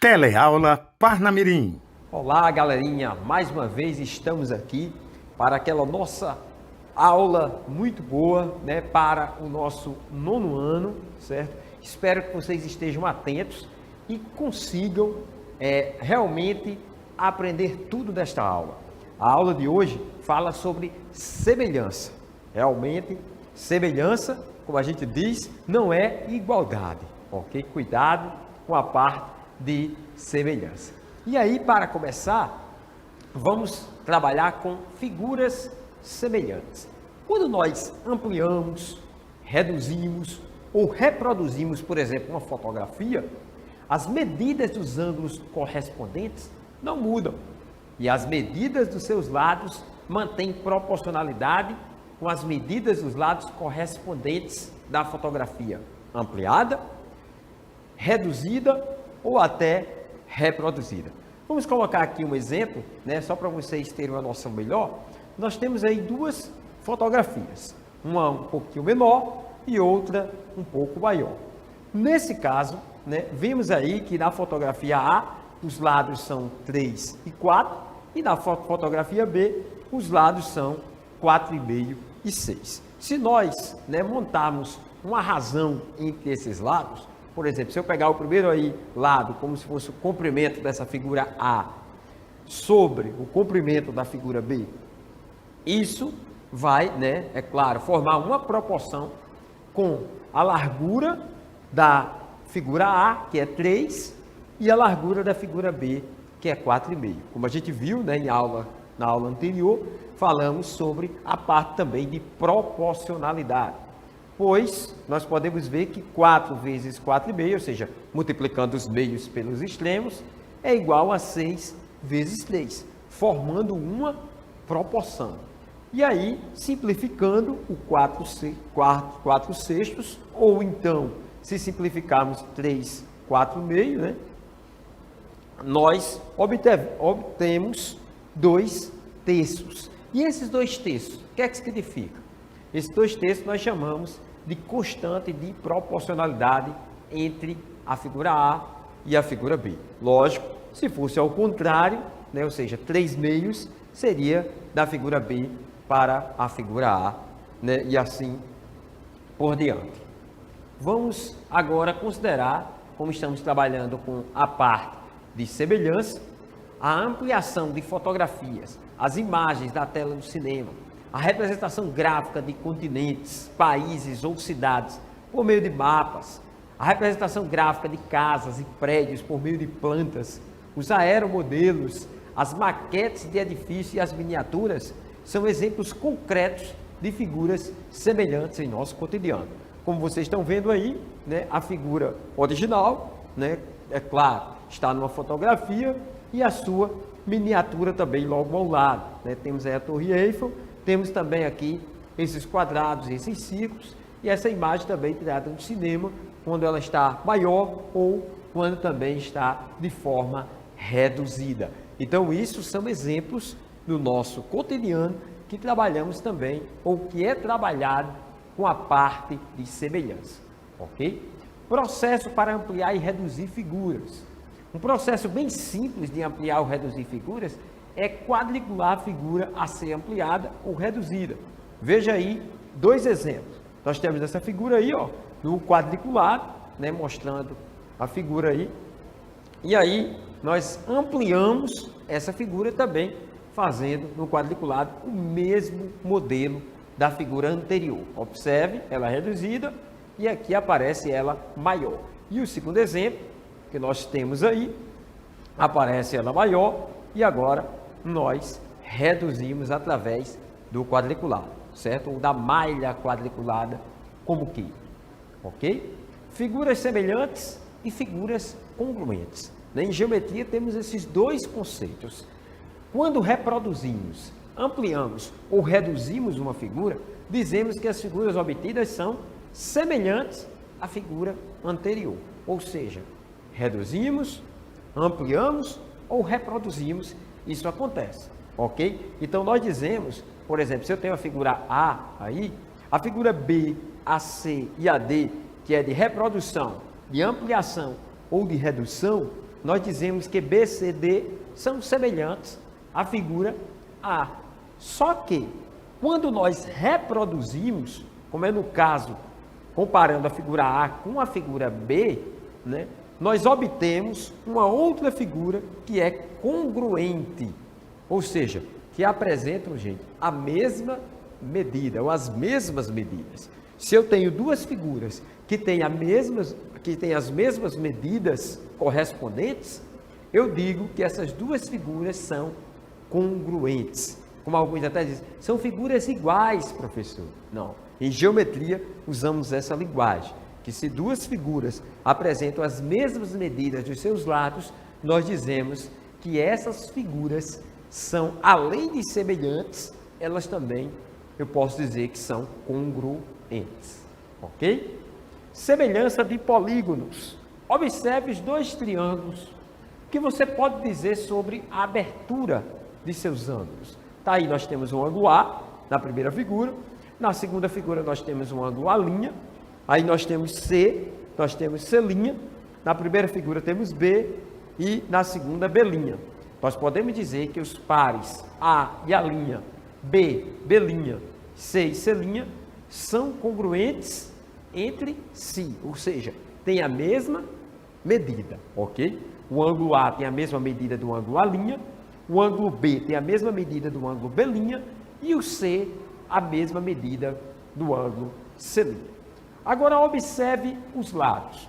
Teleaula Parnamirim. Olá, galerinha! Mais uma vez estamos aqui para aquela nossa aula muito boa, né, para o nosso nono ano, certo? Espero que vocês estejam atentos e consigam realmente aprender tudo desta aula. A aula de hoje fala sobre semelhança. Realmente, semelhança, como a gente diz, não é igualdade, ok? Cuidado com a parte de semelhança. E aí, para começar, vamos trabalhar com figuras semelhantes. Quando nós ampliamos, reduzimos ou reproduzimos, por exemplo, uma fotografia, as medidas dos ângulos correspondentes não mudam. E as medidas dos seus lados mantêm proporcionalidade com as medidas dos lados correspondentes da fotografia ampliada, reduzida ou até reproduzida. Vamos colocar aqui um exemplo, né, só para vocês terem uma noção melhor. Nós temos aí duas fotografias, uma um pouquinho menor e outra um pouco maior. Nesse caso, né, vemos aí que na fotografia A, os lados são 3 e 4, e na fotografia B, os lados são 4,5 e 6. Se nós, né, montarmos uma razão entre esses lados, por exemplo, se eu pegar o primeiro aí lado, como se fosse o comprimento dessa figura A, sobre o comprimento da figura B, isso vai, né, é claro, formar uma proporção com a largura da figura A, que é 3, e a largura da figura B, que é 4,5. Como a gente viu, né, na aula anterior, falamos sobre a parte também de proporcionalidade. Pois nós podemos ver que 4 vezes 4,5, ou seja, multiplicando os meios pelos extremos, é igual a 6 vezes 3, formando uma proporção. E aí, simplificando o 4 sextos, ou então, se simplificarmos 3, 4,5, né, nós obtemos 2 terços. E esses 2 terços, o que é que significa? Esses 2 terços nós chamamos de constante de proporcionalidade entre a figura A e a figura B. Lógico, se fosse ao contrário, né, ou seja, 3 meios seria da figura B para a figura A, né, e assim por diante. Vamos agora considerar, como estamos trabalhando com a parte de semelhança, a ampliação de fotografias, as imagens da tela do cinema, a representação gráfica de continentes, países ou cidades por meio de mapas, a representação gráfica de casas e prédios por meio de plantas, os aeromodelos, as maquetes de edifícios e as miniaturas são exemplos concretos de figuras semelhantes em nosso cotidiano. Como vocês estão vendo aí, né, a figura original, né, é claro, está numa fotografia, e a sua miniatura também logo ao lado, né? Temos aí a Torre Eiffel, temos também aqui esses quadrados, esses círculos, e essa imagem também tirada do cinema, quando ela está maior ou quando também está de forma reduzida. Então, isso são exemplos do nosso cotidiano que trabalhamos também, ou que é trabalhado com a parte de semelhança, ok? Processo para ampliar e reduzir figuras. Um processo bem simples de ampliar ou reduzir figuras é quadricular a figura a ser ampliada ou reduzida. Veja aí 2 exemplos. Nós temos essa figura aí, ó, no quadriculado, né, mostrando a figura aí. E aí nós ampliamos essa figura também, fazendo no quadriculado o mesmo modelo da figura anterior. Observe, ela é reduzida e aqui aparece ela maior. E o segundo exemplo que nós temos aí, aparece ela maior e agora nós reduzimos através do quadriculado, certo? Ou da malha quadriculada, como que, ok? Figuras semelhantes e figuras congruentes. Em geometria temos esses 2 conceitos. Quando reproduzimos, ampliamos ou reduzimos uma figura, dizemos que as figuras obtidas são semelhantes à figura anterior, ou seja, reduzimos, ampliamos ou reproduzimos, isso acontece, ok? Então, nós dizemos, por exemplo, se eu tenho a figura A aí, a figura B, a C e a D, que é de reprodução, de ampliação ou de redução, nós dizemos que B, C, D são semelhantes à figura A. Só que, quando nós reproduzimos, como é no caso, comparando a figura A com a figura B, né, nós obtemos uma outra figura que é congruente, ou seja, que apresentam, gente, a mesma medida, ou as mesmas medidas. Se eu tenho duas figuras que têm as mesmas medidas correspondentes, eu digo que essas duas figuras são congruentes. Como alguns até dizem, são figuras iguais, professor. Não. Em geometria, usamos essa linguagem, que se duas figuras apresentam as mesmas medidas dos seus lados, nós dizemos que essas figuras são, além de semelhantes, elas também, eu posso dizer que são congruentes. Ok? Semelhança de polígonos. Observe os dois triângulos. O que você pode dizer sobre a abertura de seus ângulos? Tá aí, nós temos um ângulo A na primeira figura. Na segunda figura, nós temos um ângulo A'. Aí nós temos C, nós temos C'. Na primeira figura temos B e na segunda B'. Nós podemos dizer que os pares A e A', B, B', C e C' são congruentes entre si, ou seja, tem a mesma medida, ok? O ângulo A tem a mesma medida do ângulo A', o ângulo B tem a mesma medida do ângulo B' e o C a mesma medida do ângulo C'. Agora observe os lados.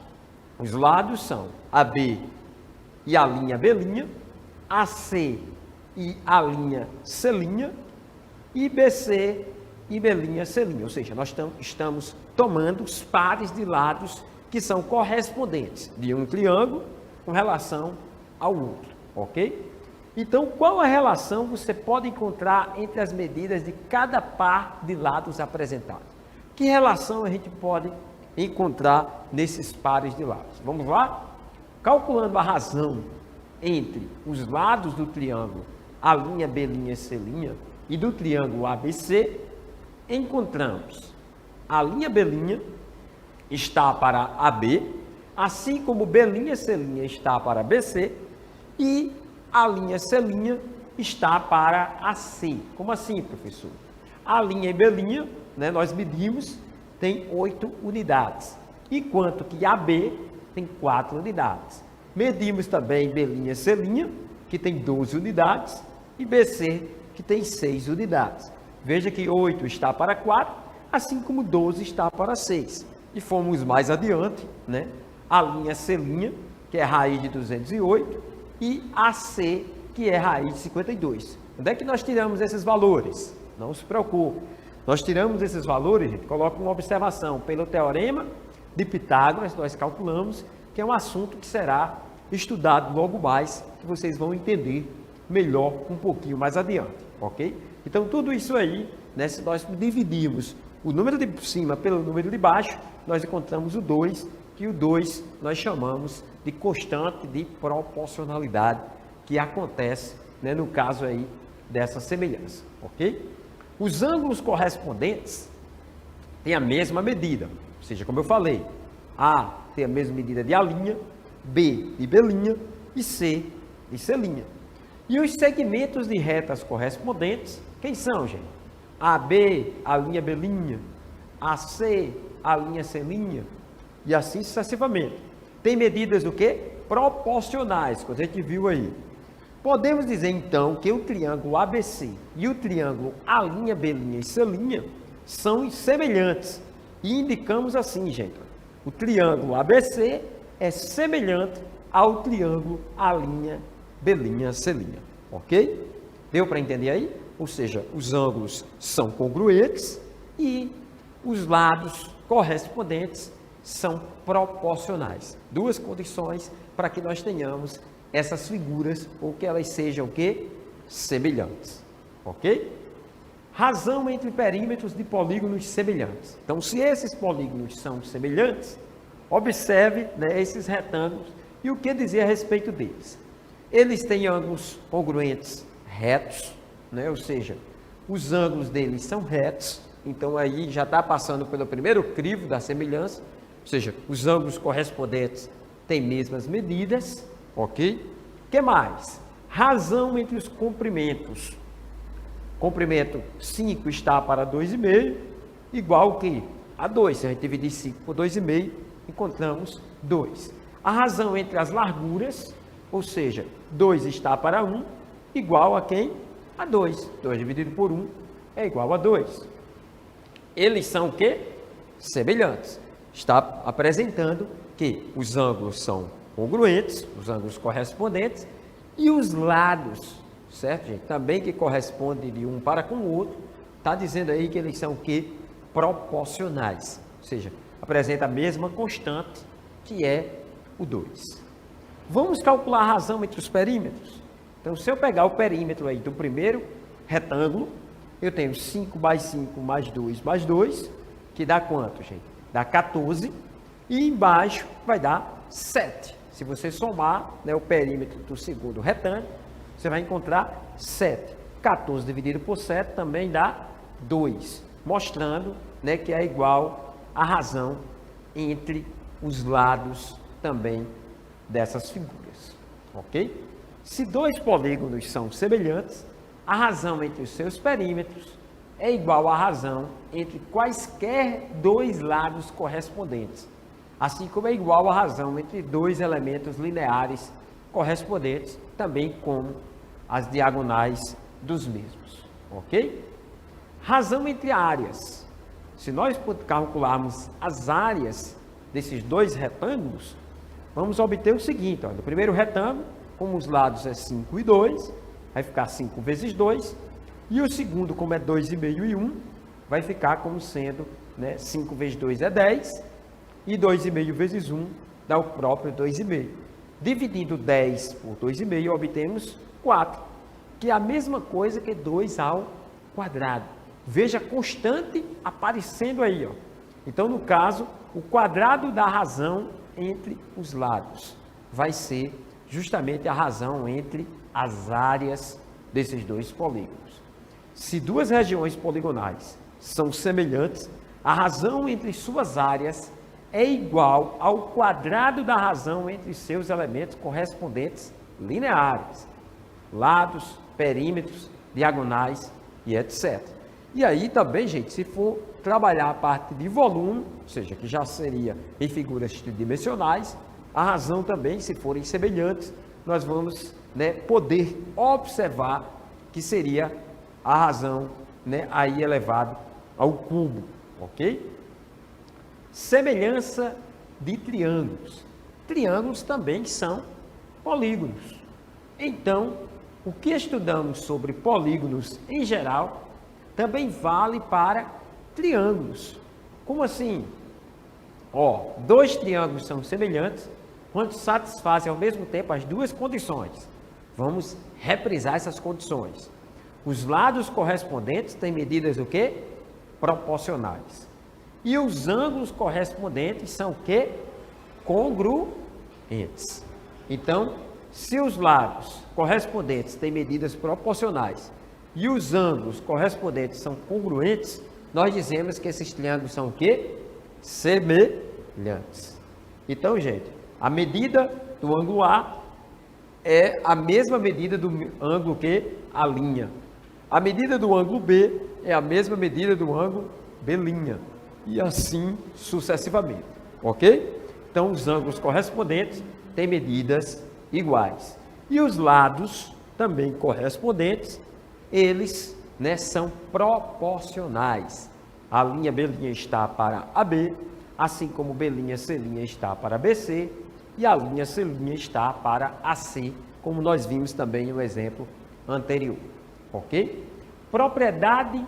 Os lados são AB e a linha B', AC e a linha C', e BC e B'C', ou seja, nós estamos tomando os pares de lados que são correspondentes de um triângulo com relação ao outro, ok? Então, qual a relação você pode encontrar entre as medidas de cada par de lados apresentados? Que relação a gente pode encontrar nesses pares de lados? Vamos lá? Calculando a razão entre os lados do triângulo A', B', C' e do triângulo ABC, encontramos a linha B' está para AB, assim como B', C' está para BC e a linha C' está para AC. Como assim, professor? A linha B', né, nós medimos, tem 8 unidades, enquanto que AB tem 4 unidades. Medimos também B', C', que tem 12 unidades, e BC, que tem 6 unidades. Veja que 8 está para 4, assim como 12 está para 6. E fomos mais adiante, né? A linha C', que é raiz de 208, e a C, que é raiz de 52. Onde é que nós tiramos esses valores? Não se preocupe. Nós tiramos esses valores, gente, coloca uma observação. Pelo teorema de Pitágoras, nós calculamos que é um assunto que será estudado logo mais, que vocês vão entender melhor um pouquinho mais adiante, ok? Então, tudo isso aí, né, se nós dividirmos o número de cima pelo número de baixo, nós encontramos o 2, que o 2 nós chamamos de constante de proporcionalidade, que acontece, né, no caso aí dessa semelhança, ok? Os ângulos correspondentes têm a mesma medida, ou seja, como eu falei, A tem a mesma medida de A', B de B' e C de C'. E os segmentos de retas correspondentes, quem são, gente? AB, a linha B', AC, a linha C', e assim sucessivamente. Tem medidas o quê? Proporcionais, que a gente viu aí. Podemos dizer, então, que o triângulo ABC e o triângulo A', B' e C' são semelhantes. E indicamos assim, gente, o triângulo ABC é semelhante ao triângulo A', B', C', ok? Deu para entender aí? Ou seja, os ângulos são congruentes e os lados correspondentes são proporcionais. Duas condições para que nós tenhamos essas figuras, ou que elas sejam o quê? Semelhantes, ok? Razão entre perímetros de polígonos semelhantes. Então, se esses polígonos são semelhantes, observe, né, esses retângulos e o que dizer a respeito deles. Eles têm ângulos congruentes retos, né? Ou seja, os ângulos deles são retos, então aí já está passando pelo primeiro crivo da semelhança, ou seja, os ângulos correspondentes têm mesmas medidas, ok? O que mais? Razão entre os comprimentos. Comprimento 5 está para 2,5, igual que a 2. Se a gente dividir 5 por 2,5, encontramos 2. A razão entre as larguras, ou seja, 2 está para 1, igual a quem? A 2. 2 dividido por 1 é igual a 2. Eles são o quê? Semelhantes. Está apresentando que os ângulos são congruentes, os ângulos correspondentes, e os lados, certo, gente? Também que correspondem de um para com o outro, está dizendo aí que eles são o quê? Proporcionais. Ou seja, apresenta a mesma constante, que é o 2. Vamos calcular a razão entre os perímetros. Então, se eu pegar o perímetro aí do primeiro retângulo, eu tenho 5 mais 5 mais 2 mais 2, que dá quanto, gente? Dá 14, e embaixo vai dar 7. Se você somar, né, o perímetro do segundo retângulo, você vai encontrar 7. 14 dividido por 7 também dá 2, mostrando, né, que é igual a razão entre os lados também dessas figuras, ok? Se dois polígonos são semelhantes, a razão entre os seus perímetros é igual à razão entre quaisquer dois lados correspondentes, assim como é igual à razão entre dois elementos lineares correspondentes, também como as diagonais dos mesmos, ok? Razão entre áreas. Se nós calcularmos as áreas desses dois retângulos, vamos obter o seguinte, ó, no primeiro retângulo, como os lados é 5 e 2, vai ficar 5 vezes 2, e o segundo, como é 2,5 e 1, vai ficar como sendo, né, 5 vezes 2 é 10, e 2,5 vezes 1 dá o próprio 2,5. Dividindo 10 por 2,5, obtemos 4, que é a mesma coisa que 2 ao quadrado. Veja a constante aparecendo aí, ó. Então, no caso, o quadrado da razão entre os lados vai ser justamente a razão entre as áreas desses dois polígonos. Se duas regiões poligonais são semelhantes, a razão entre suas áreas é igual ao quadrado da razão entre seus elementos correspondentes lineares, lados, perímetros, diagonais e etc. E aí também, gente, se for trabalhar a parte de volume, ou seja, que já seria em figuras tridimensionais, a razão também, se forem semelhantes, nós vamos, né, poder observar que seria a razão, né, aí elevado ao cubo, ok? Semelhança de triângulos. Triângulos também são polígonos. Então, o que estudamos sobre polígonos em geral também vale para triângulos. Como assim? Ó, dois triângulos são semelhantes quando satisfazem ao mesmo tempo as duas condições. Vamos reprisar essas condições. Os lados correspondentes têm medidas o quê? Proporcionais. E os ângulos correspondentes são o quê? Congruentes. Então, se os lados correspondentes têm medidas proporcionais e os ângulos correspondentes são congruentes, nós dizemos que esses triângulos são o quê? Semelhantes. Então, gente, a medida do ângulo A é a mesma medida do ângulo que a linha. A medida do ângulo B é a mesma medida do ângulo B'. E assim sucessivamente, ok? Então, os ângulos correspondentes têm medidas iguais. E os lados também correspondentes, eles, né, são proporcionais. A linha B' está para AB, assim como B', C' está para BC, e a linha C' está para AC, como nós vimos também no exemplo anterior, ok? Propriedade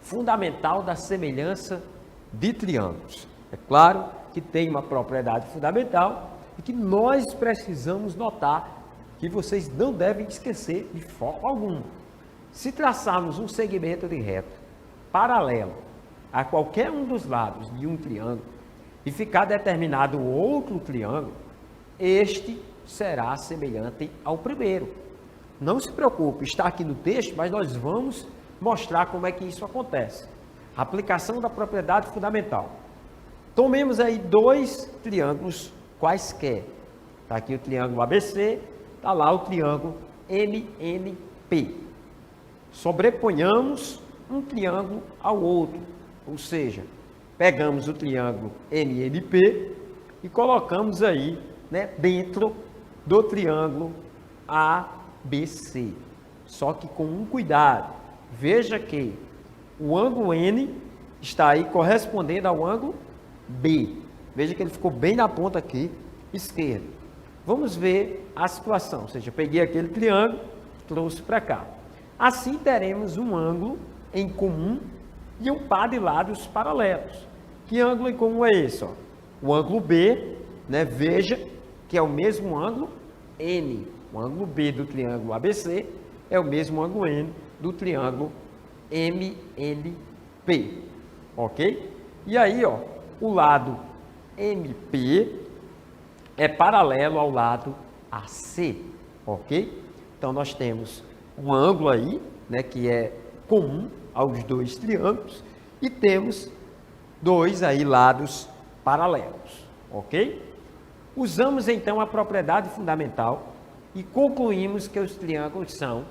fundamental da semelhança de triângulos. É claro que tem uma propriedade fundamental e que nós precisamos notar, que vocês não devem esquecer de forma alguma. Se traçarmos um segmento de reta paralelo a qualquer um dos lados de um triângulo e ficar determinado outro triângulo, este será semelhante ao primeiro. Não se preocupe, está aqui no texto, mas nós vamos mostrar como é que isso acontece. Aplicação da propriedade fundamental. Tomemos aí dois triângulos quaisquer. Está aqui o triângulo ABC, está lá o triângulo MNP. Sobreponhamos um triângulo ao outro, ou seja, pegamos o triângulo MNP e colocamos aí, né, dentro do triângulo ABC. Só que com um cuidado. Veja que o ângulo N está aí correspondendo ao ângulo B. Veja que ele ficou bem na ponta aqui, esquerda. Vamos ver a situação. Ou seja, eu peguei aquele triângulo, trouxe para cá. Assim teremos um ângulo em comum e um par de lados paralelos. Que ângulo em comum é esse? Ó? O ângulo B, né? Veja que é o mesmo ângulo N. O ângulo B do triângulo ABC é o mesmo ângulo N do triângulo MNP. Ok? E aí, ó, o lado MP é paralelo ao lado AC. Ok? Então, nós temos um ângulo aí, né, que é comum aos dois triângulos, e temos dois aí lados paralelos, ok? Usamos então a propriedade fundamental e concluímos que os triângulos são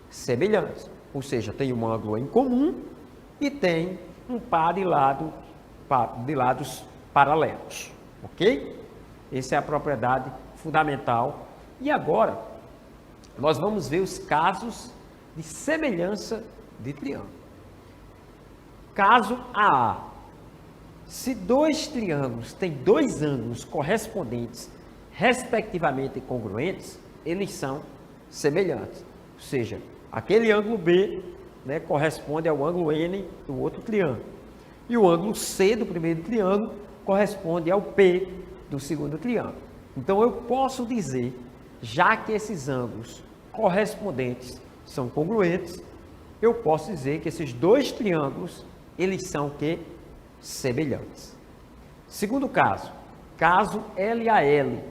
semelhantes, ou seja, tem um ângulo em comum e tem um par de lados paralelos, ok? Essa é a propriedade fundamental. E agora nós vamos ver os casos de semelhança de triângulo. Caso A. Se dois triângulos têm dois ângulos correspondentes, respectivamente congruentes, eles são semelhantes. Ou seja, aquele ângulo B, né, corresponde ao ângulo N do outro triângulo. E o ângulo C do primeiro triângulo corresponde ao P do segundo triângulo. Então, eu posso dizer, já que esses ângulos correspondentes são congruentes, eu posso dizer que esses dois triângulos, eles são o quê? Semelhantes. Segundo caso, caso LAL.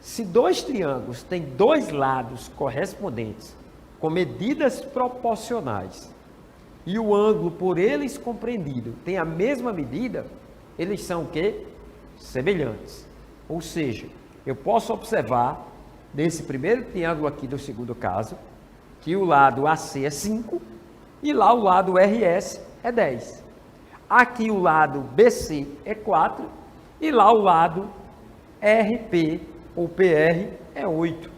Se dois triângulos têm dois lados correspondentes com medidas proporcionais e o ângulo por eles compreendido tem a mesma medida, eles são o quê? Semelhantes. Ou seja, eu posso observar nesse primeiro triângulo aqui do segundo caso, que o lado AC é 5 e lá o lado RS é 10. Aqui o lado BC é 4 e lá o lado RP ou PR é 8.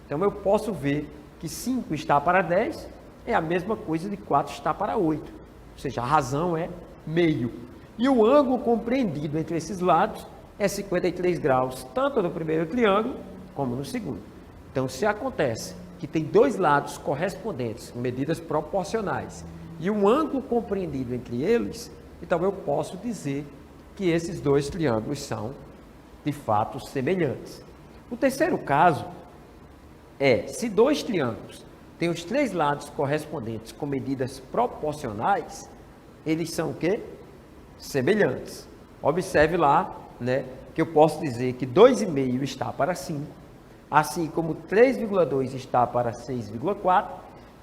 Então eu posso ver que 5 está para 10 é a mesma coisa de 4 está para 8. Ou seja, a razão é meio. E o ângulo compreendido entre esses lados é 53 graus, tanto no primeiro triângulo como no segundo. Então, se acontece que tem dois lados correspondentes, com medidas proporcionais, e um ângulo compreendido entre eles, então eu posso dizer que esses dois triângulos são, de fato, semelhantes. O terceiro caso é, se dois triângulos têm os três lados correspondentes com medidas proporcionais, eles são o quê? Semelhantes. Observe lá, né, que eu posso dizer que 2,5 está para 5, assim como 3,2 está para 6,4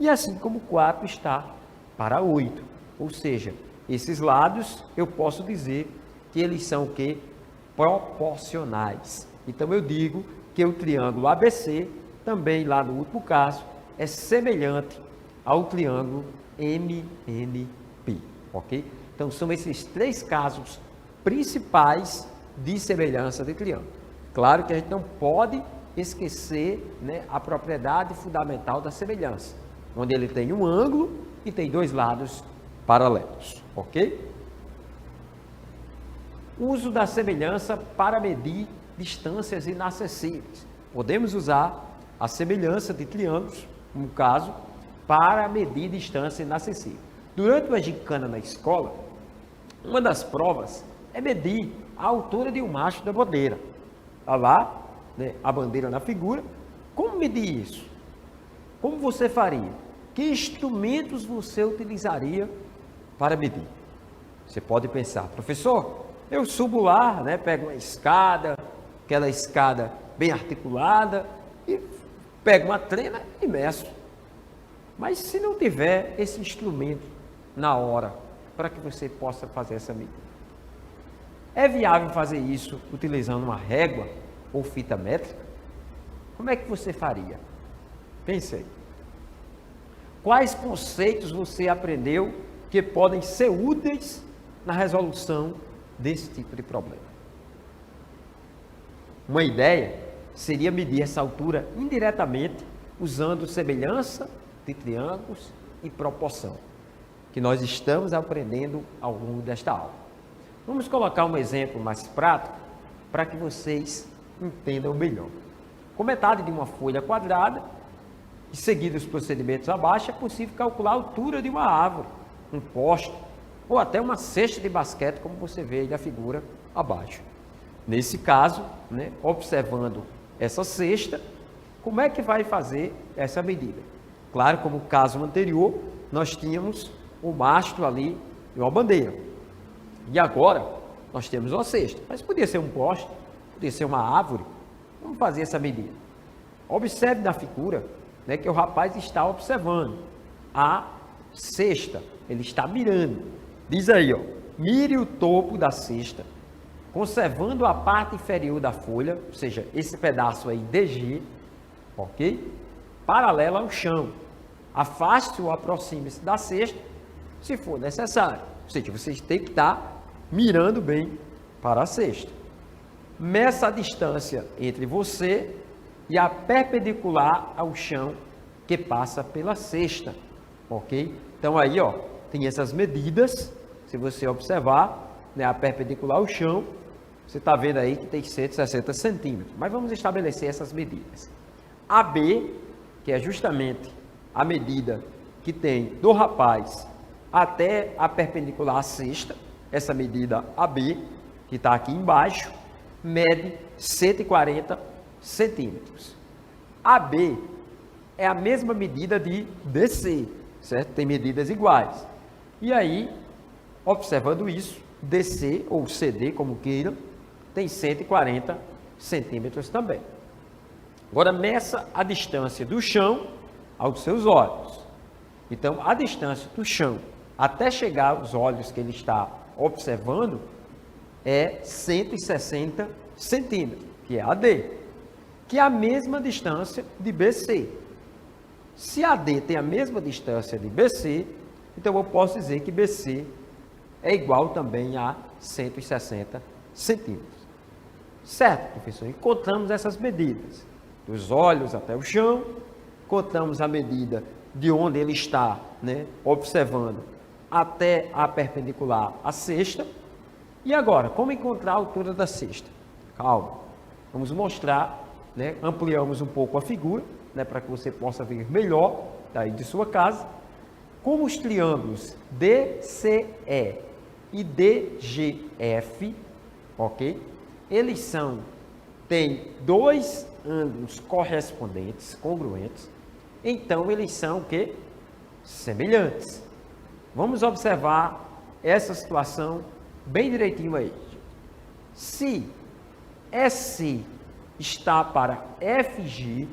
e assim como 4 está para 8. Ou seja, esses lados eu posso dizer que eles são o quê? Proporcionais. Então eu digo que o triângulo ABC, também lá no último caso, é semelhante ao triângulo MNP, ok? Então são esses três casos principais de semelhança de triângulo. Claro que a gente não pode esquecer, né, a propriedade fundamental da semelhança, onde ele tem um ângulo e tem dois lados paralelos, ok? Uso da semelhança para medir distâncias inacessíveis. Podemos usar a semelhança de triângulos, no caso, para medir distância inacessível. Durante uma gincana na escola, uma das provas é medir a altura de um macho da bandeira. Está lá, né, a bandeira na figura. Como medir isso? Como você faria? Que instrumentos você utilizaria para medir? Você pode pensar, professor, eu subo lá, né, pego uma escada, aquela escada bem articulada, e pego uma trena e meço. Mas se não tiver esse instrumento na hora, para que você possa fazer essa medida? É viável fazer isso utilizando uma régua ou fita métrica? como é que você faria? Pense aí. Quais conceitos você aprendeu que podem ser úteis na resolução desse tipo de problema? Uma ideia seria medir essa altura indiretamente usando semelhança de triângulos e proporção, que nós estamos aprendendo ao longo desta aula. Vamos colocar um exemplo mais prático para que vocês entendam melhor. Com metade de uma folha quadrada e seguidos os procedimentos abaixo, é possível calcular a altura de uma árvore, um poste ou até uma cesta de basquete, como você vê aí na figura abaixo. Nesse caso, observando essa cesta, como é que vai fazer essa medida? Claro, como o caso anterior, nós tínhamos o mastro ali e uma bandeira. E agora, nós temos uma cesta. Mas podia ser um poste, podia ser uma árvore. Vamos fazer essa medida. Observe na figura, que o rapaz está observando a cesta. Ele está mirando. Diz aí, mire o topo da cesta, conservando a parte inferior da folha, ou seja, esse pedaço aí DG, ok? Paralelo ao chão. Afaste ou aproxime-se da cesta, se for necessário. Ou seja, vocês têm que estar mirando bem para a cesta. Meça a distância entre você e a perpendicular ao chão que passa pela cesta, ok? Então aí, tem essas medidas, se você observar, a perpendicular ao chão, você está vendo aí que tem 160 centímetros. Mas vamos estabelecer essas medidas. AB, que é justamente a medida que tem do rapaz até a perpendicular à cesta, essa medida AB, que está aqui embaixo, mede 140 centímetros. AB é a mesma medida de DC, certo? Tem medidas iguais. E aí, observando isso, DC ou CD, como queiram, tem 140 centímetros também. Agora, meça a distância do chão aos seus olhos. Então, a distância do chão até chegar aos olhos que ele está observando é 160 centímetros, que é AD, que é a mesma distância de BC. Se AD tem a mesma distância de BC, então eu posso dizer que BC é igual também a 160 centímetros. Certo, professor? Encontramos essas medidas, dos olhos até o chão, encontramos a medida de onde ele está, observando até a perpendicular à cesta. E agora, como encontrar a altura da cesta? Calma, vamos mostrar, ampliamos um pouco a figura, para que você possa ver melhor, daí de sua casa, como os triângulos DCE e DGF, ok? Eles têm dois ângulos correspondentes, congruentes, então eles são o quê? Semelhantes. Vamos observar essa situação bem direitinho aí. Se SC está para FG,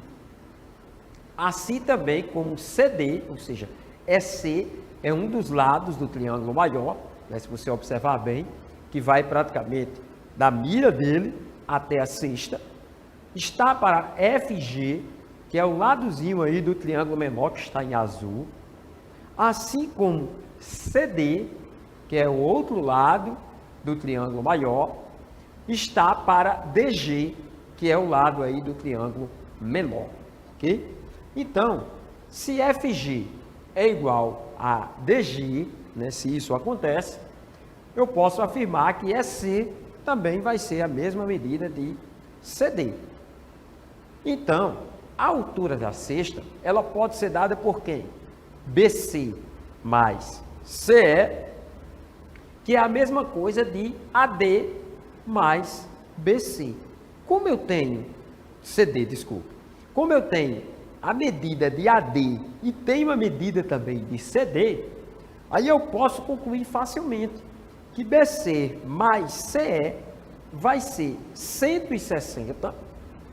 assim também como CD, ou seja, EC é um dos lados do triângulo maior, se você observar bem, que vai praticamente da mira dele até a cesta, está para FG, que é o ladozinho aí do triângulo menor, que está em azul, assim como CD, que é o outro lado do triângulo maior, está para DG, que é o lado aí do triângulo menor, ok? Então, se FG é igual a DG, se isso acontece, eu posso afirmar que EC também vai ser a mesma medida de CD. Então, a altura da cesta, ela pode ser dada por quem? BC mais CE, que é a mesma coisa de AD mais BC. Como eu tenho CD, desculpa. Como eu tenho a medida de AD e tenho a medida também de CD, aí eu posso concluir facilmente que BC mais CE vai ser 160,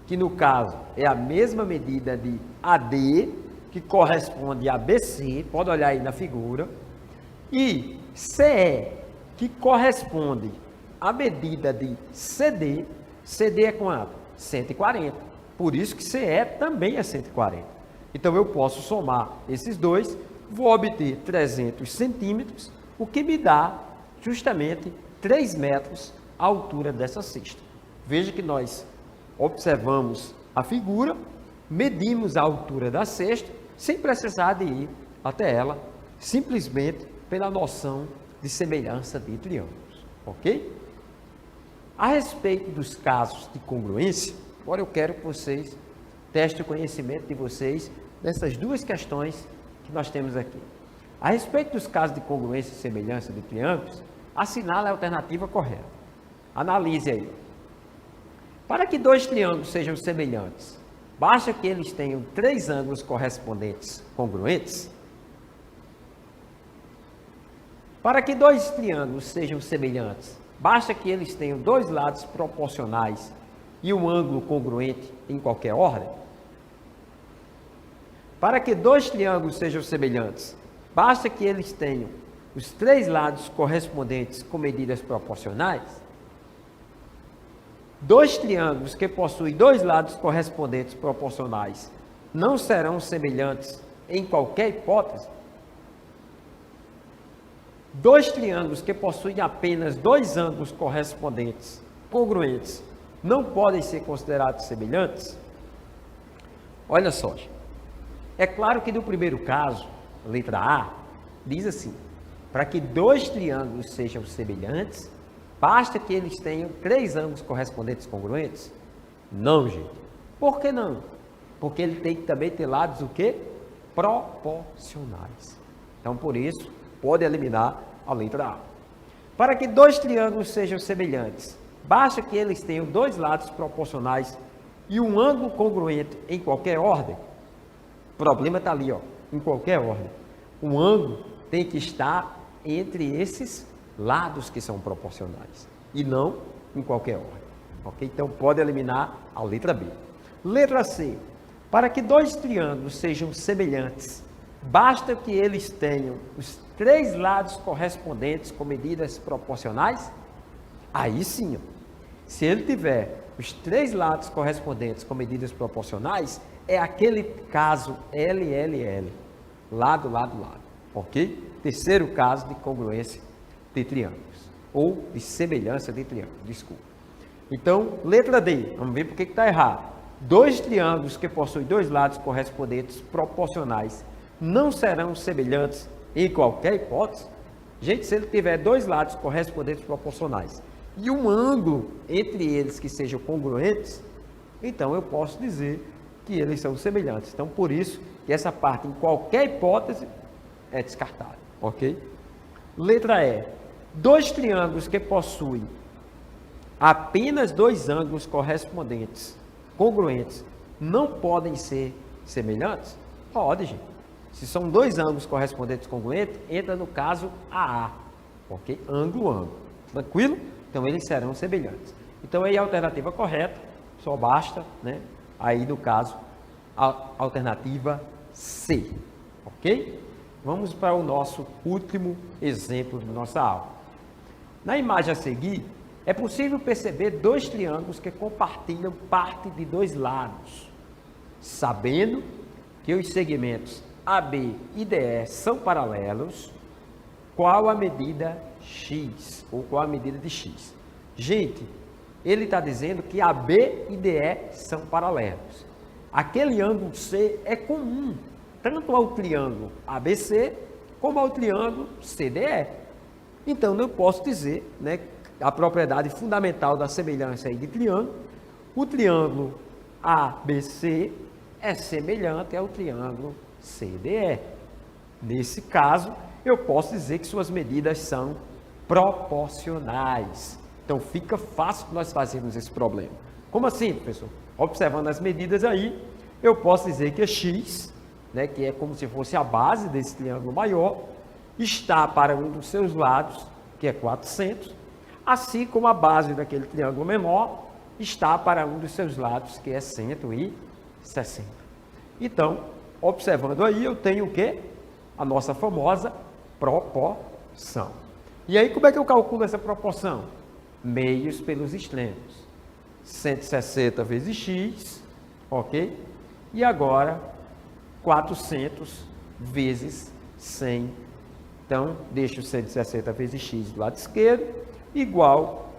que no caso é a mesma medida de AD, que corresponde a BC, pode olhar aí na figura, e CE, que corresponde à medida de CD, CD é quanto? 140. Por isso que CE também é 140. Então eu posso somar esses dois, vou obter 300 centímetros, o que me dá justamente 3 metros a altura dessa cesta. Veja que nós observamos a figura, medimos a altura da cesta, sem precisar de ir até ela, simplesmente pela noção de semelhança de triângulos, ok? A respeito dos casos de congruência, agora eu quero que vocês testem o conhecimento de vocês dessas duas questões que nós temos aqui. A respeito dos casos de congruência e semelhança de triângulos, assinale a alternativa correta. Analise aí. Para que dois triângulos sejam semelhantes, basta que eles tenham 3 ângulos correspondentes congruentes? Para que dois triângulos sejam semelhantes, basta que eles tenham 2 lados proporcionais e um ângulo congruente em qualquer ordem? Para que dois triângulos sejam semelhantes, basta que eles tenham os 3 lados correspondentes com medidas proporcionais? Dois triângulos que possuem 2 lados correspondentes proporcionais não serão semelhantes em qualquer hipótese? Dois triângulos que possuem apenas 2 ângulos correspondentes congruentes não podem ser considerados semelhantes? Olha só, é claro que no primeiro caso, letra A, diz assim: para que dois triângulos sejam semelhantes, basta que eles tenham 3 ângulos correspondentes congruentes? Não, gente. Por que não? Porque ele tem que também ter lados o quê? Proporcionais. Então, por isso, pode eliminar a letra A. Para que dois triângulos sejam semelhantes, basta que eles tenham 2 lados proporcionais e um ângulo congruente em qualquer ordem? O problema está ali, ó, em qualquer ordem. O ângulo tem que estar entre esses lados que são proporcionais e não em qualquer ordem, ok? Então pode eliminar a letra B. Letra C. Para que dois triângulos sejam semelhantes, basta que eles tenham os 3 lados correspondentes com medidas proporcionais? Aí sim, ó, se ele tiver os 3 lados correspondentes com medidas proporcionais, é aquele caso LLL, lado, lado, lado, ok? Terceiro caso de congruência de triângulos, ou de semelhança de triângulos, desculpa. Então, letra D, vamos ver por que está errado. Dois triângulos que possuem 2 lados correspondentes proporcionais não serão semelhantes em qualquer hipótese? Gente, se ele tiver 2 lados correspondentes proporcionais e um ângulo entre eles que sejam congruentes, então eu posso dizer que eles são semelhantes. Então, por isso que essa parte, em qualquer hipótese, é descartada, ok? Letra E. Dois triângulos que possuem apenas 2 ângulos correspondentes, congruentes, não podem ser semelhantes? Pode, gente. Se são 2 ângulos correspondentes congruentes, entra no caso AA, ok? Ângulo, ângulo. Tranquilo? Então, eles serão semelhantes. Então, aí a alternativa correta, só basta, né? Aí, no caso, a alternativa C, ok? Vamos para o nosso último exemplo da nossa aula. Na imagem a seguir, é possível perceber 2 triângulos que compartilham parte de 2 lados, sabendo que os segmentos AB e DE são paralelos. Qual a medida X, ou qual a medida de X? Gente, ele está dizendo que AB e DE são paralelos. Aquele ângulo C é comum, tanto ao triângulo ABC, como ao triângulo CDE. Então, eu posso dizer, né, a propriedade fundamental da semelhança aí de triângulo, o triângulo ABC é semelhante ao triângulo CDE. Nesse caso, eu posso dizer que suas medidas são proporcionais. Então, fica fácil nós fazermos esse problema. Como assim, professor? Observando as medidas aí, eu posso dizer que a X, né, que é como se fosse a base desse triângulo maior, está para um dos seus lados, que é 400, assim como a base daquele triângulo menor está para um dos seus lados, que é 160. Então, observando aí, eu tenho o quê? A nossa famosa proporção. E aí, como é que eu calculo essa proporção? Meios pelos extremos. 160 vezes x ok? E agora, 400 vezes 100. Então, deixa o 160 vezes x do lado esquerdo, igual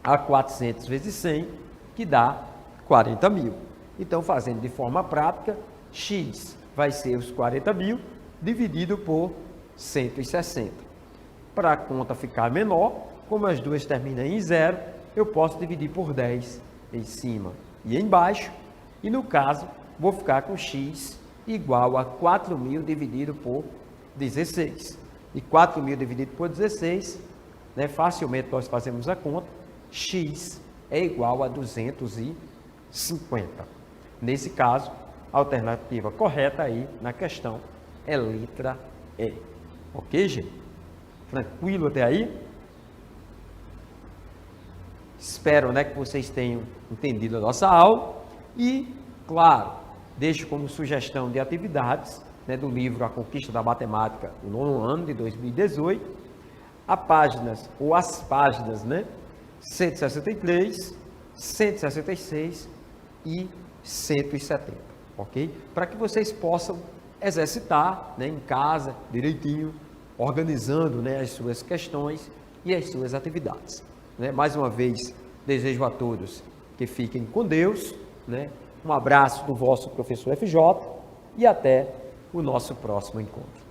a 400 vezes 100, que dá 40 mil. Então, fazendo de forma prática, x vai ser os 40 mil dividido por 160. Para a conta ficar menor, como as duas terminam em zero, eu posso dividir por 10 em cima e embaixo. E no caso, vou ficar com x igual a 4.000 dividido por 16. E 4.000 dividido por 16, né, facilmente nós fazemos a conta, x é igual a 250. Nesse caso, a alternativa correta aí na questão é letra E. Ok, gente? Tranquilo até aí? Espero, né, que vocês tenham entendido a nossa aula e, claro, deixo como sugestão de atividades, né, do livro A Conquista da Matemática, o 9º ano de 2018, as páginas, né, 163, 166 e 170, ok? Para que vocês possam exercitar, né, em casa, direitinho, organizando, né, as suas questões e as suas atividades. Né? Mais uma vez, desejo a todos que fiquem com Deus, né? Um abraço do vosso professor FJ e até o nosso próximo encontro.